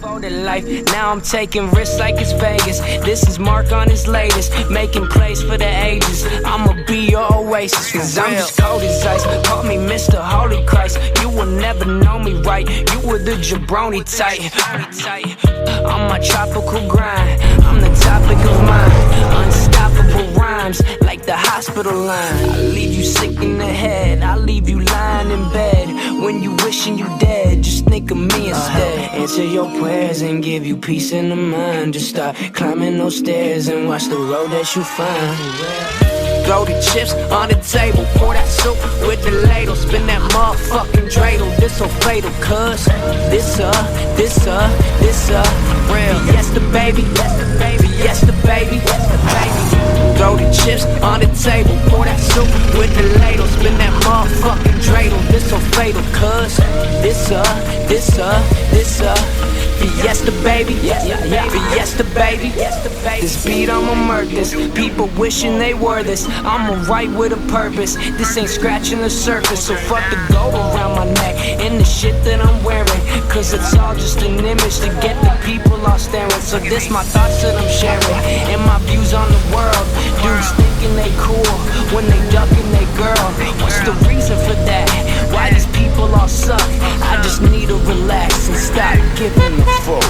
for the life. Now I'm taking risks like it's Vegas. This is Marc on his latest, making plays for the ages. I'ma be your oasis, cause I'm just cold as ice. Call me Mr. Holy Christ. You will never know me right. You were the jabroni type. On my tropical grind, I'm the topic of mine. Unstoppable rhymes like the hospital line. I leave you sick in the head, I leave you lying in bed. When you wishing you dead, just think of me instead. Answer your prayers and give you peace in the mind. Just start climbing those stairs and watch the road that you find. Throw the chips on the table, pour that soup with the ladle. Spin that motherfucking dreidel, this so fatal. Cause this real Fiesta baby, Fiesta baby. Throw the chips on the table, pour that soup with the ladle. Spin that motherfucking dreidel, this so fatal. Cause this Fiesta baby, Fiesta baby. This beat I'ma murder this. People wishing they were this. I'ma write with a purpose. This ain't scratching the surface. So fuck the gold around my neck and the shit that I'm wearing. Cause it's all just an image to get the people all staring. So this my thoughts that I'm sharing and my views on the world. Dudes thinking they cool when they ducking they girl. What's the reason for that? Why these people all suck? I just need to relax and stop giving a fuck.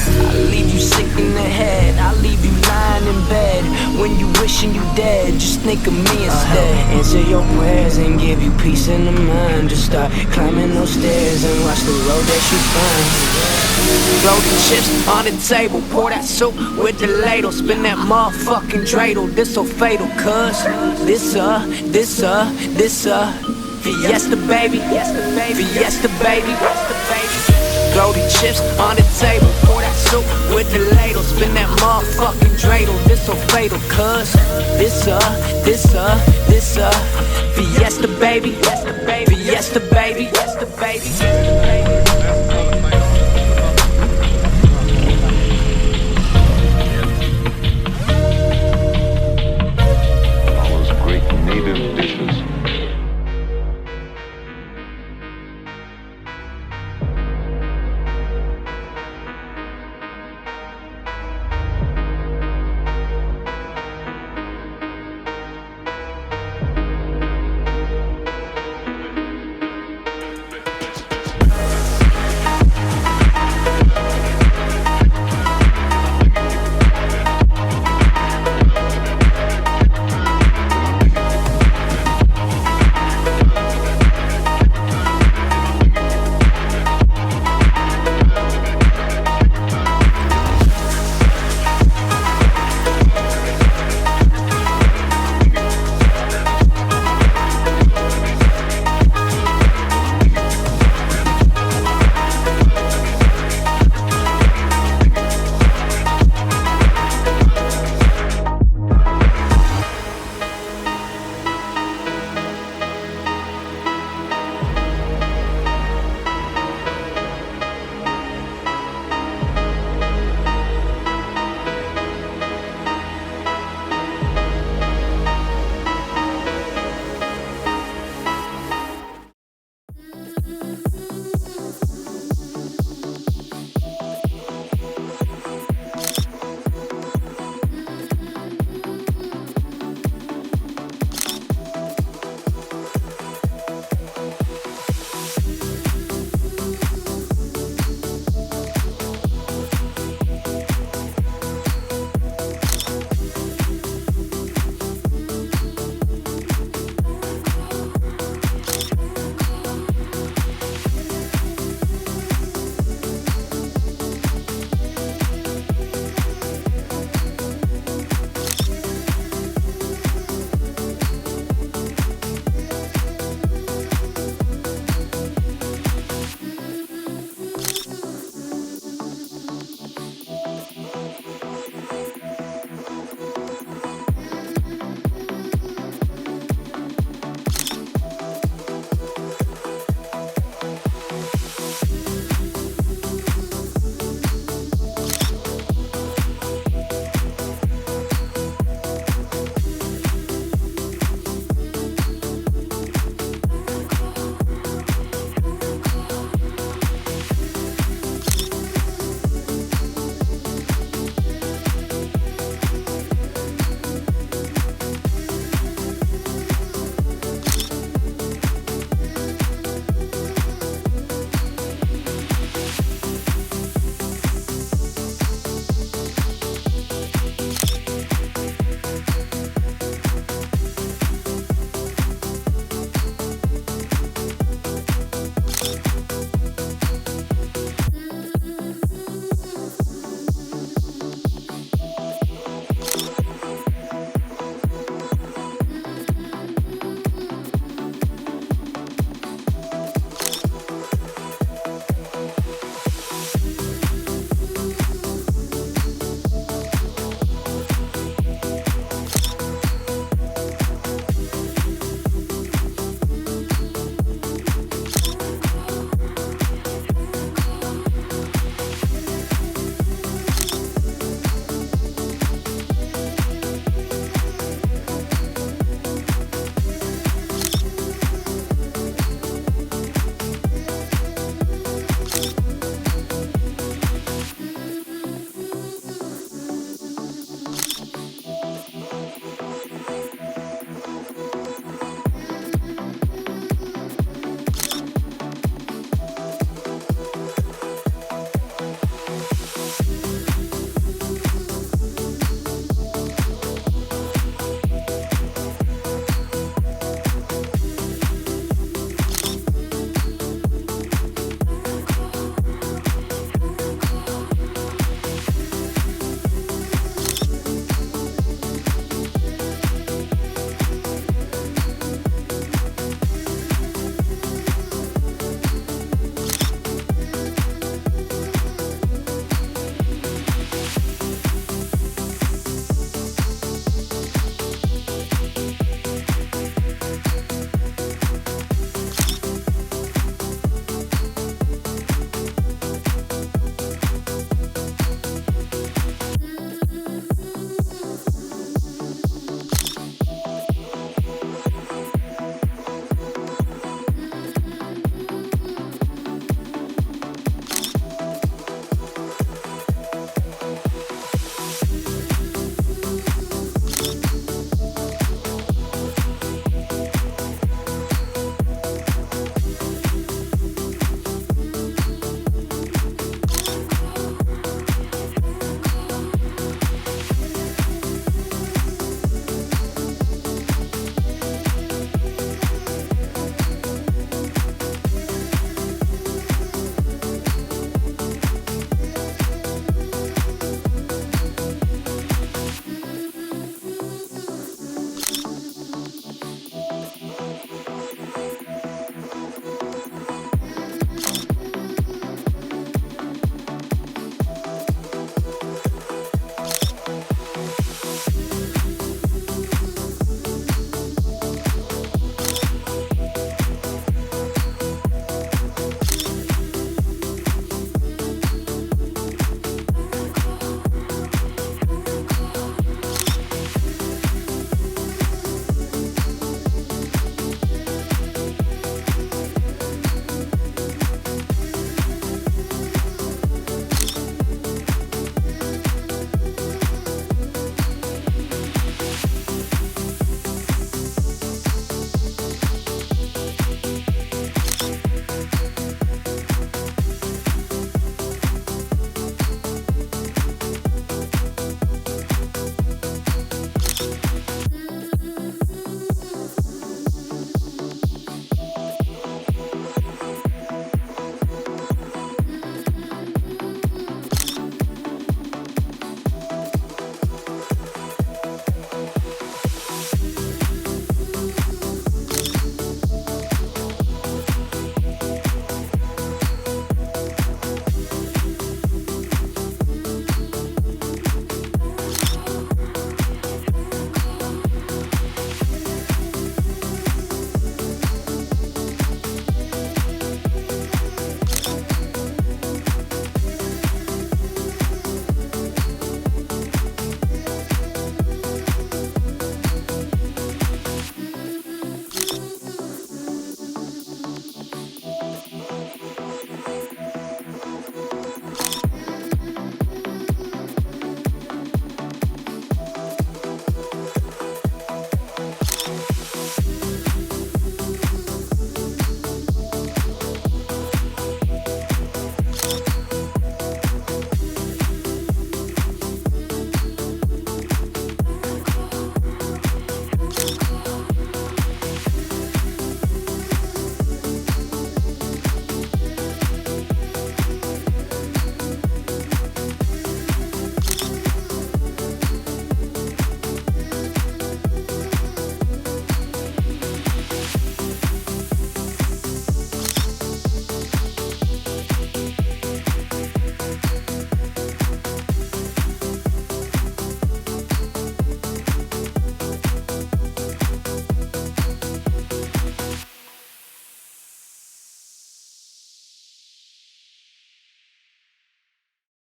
I leave you sick in the head, I leave you lying in bed. When you wishing you dead, just think of me instead. Answer your prayers and give you peace in the mind. Just start climbing those stairs and watch the road that you find. Throw the chips on the table, pour that soup with the ladle. Spin that motherfucking dreidel, this so fatal. Cause this Fiesta baby, Fiesta baby. Throw the chips on the table, pour that soup with the ladle. Spin that motherfucking dreidel, this so fatal. Cause this Fiesta baby, Fiesta baby.